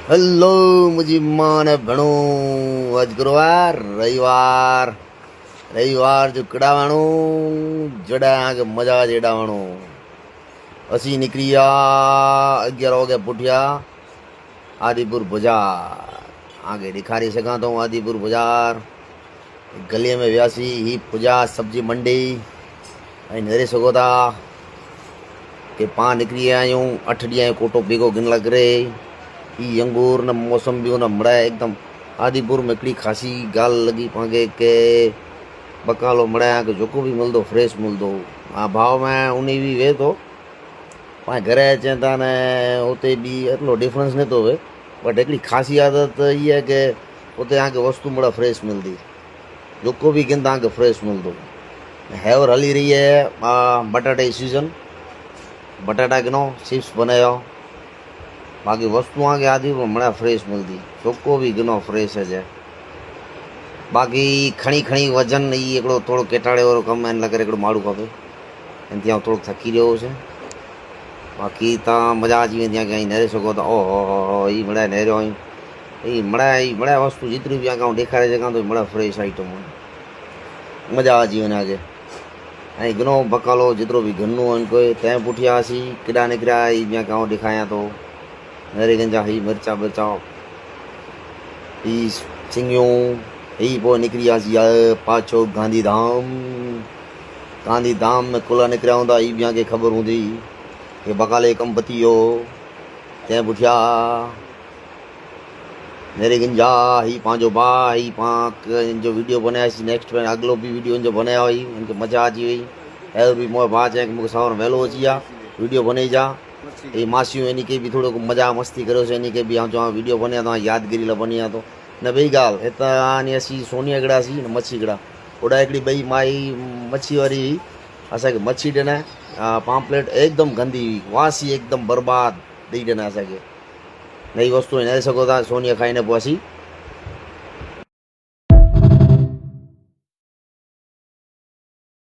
hello मुझी मां ने भणो आज गुरुवार रविवार रविवार जो कड़ावाणो जड़ा आगे मजा जेडावाणो असी निकलिया 11 वागे पुठिया आदिपुर बाजार आगे दिखारी सका तो आदिपुर बाजार गली में व्यासी ही पूजा सब्जी मंडी ऐं नरे सको था के पां निकली आयूं 8 ॾींहं कोटो बेगो गिन लग रे ई अंगूर न मौसम्बियूं न मड़ा एकदम आदिपुर में हिकिड़ी ख़ासी ॻाल्हि लॻी पांखे के बकालो मड़ाया के जेको बि मिलंदो फ्रेश मिलंदो हा भाव में उन बि वे थो पाण घरे अचनि था न उते बि एतिरो डिफरेंस नथो वे बट हिकिड़ी ख़ासी आदत इहा आहे की उते तव्हांखे वस्तु मड़ा फ्रेश मिलंदी जेको बि किन तव्हांखे फ्रेश मिलंदो हैवर हली रही है बटाटे जी सीज़न बटाटा गिनो चिप्स बनायो बाकी वस्तुओं के आदि मड़ा फ्रेश मिलती चोको भी गिनो फ्रेश है बाकी खणी खणी वजन ये एकड़ो थोड़ो केटाड़े वारो कम इन करे एकड़ो माड़ू खपे इन थी थोड़ो थकी रहो से बाकी ता मजा अची वेंदी कि नरे सको तो ओहो ई मड़ा नहरियो ई मड़ा वस्तु जितरी भी आगे ॾेखारे सघां तो मड़ा फ्रेश आइटम मजा अची वञे आगे ऐं घणो बकालो जेतिरो बि घनो आहिनि कोई तंहिं पुठियां असीं केॾा निकिरिया ई ॿिया गांव ॾेखारियां थो नरेगंज जा ही मिर्चा विर्चा ही सिंगियूं ही पोइ निकिरी वियासीं पाछो गांधीधाम में कुला निकिरिया हूंदा ही ॿिया खे ख़बर हूंदी कि बकाले कमु पती वियो तंहिं पुठियां नरेगंज जा ही पंहिंजो भाउ ही पाण जो वीडियो बनायासीं नेक्स्ट में अॻिलो बि वीडियो हिन जो बनायो हुई हिनखे मज़ा अची वई अहिड़ो बि मुंहिंजो भाउ चई कि मूंखे सावरो वेलो अची विया वीडियो बनाई जा ये मासियूं इन के भी थोड़ो मजा मस्ती करो से इन के भी हम चवा वीडियो बनिया तो यादगिरी ला बनिया तो न बई गाल हितां असी सोनियागढ़ा सी न मच्छीगढ़ा ओड़ा हिकिड़ी बई माई मच्छी वारी हुई असांखे मच्छी ॾिना पाम्पलेट एकदम गंदी हुई वासी एकदम बर्बाद ॾेई ॾिना असांखे नई वस्तु हिन सघो था सोनिया खाई न पोइ असीं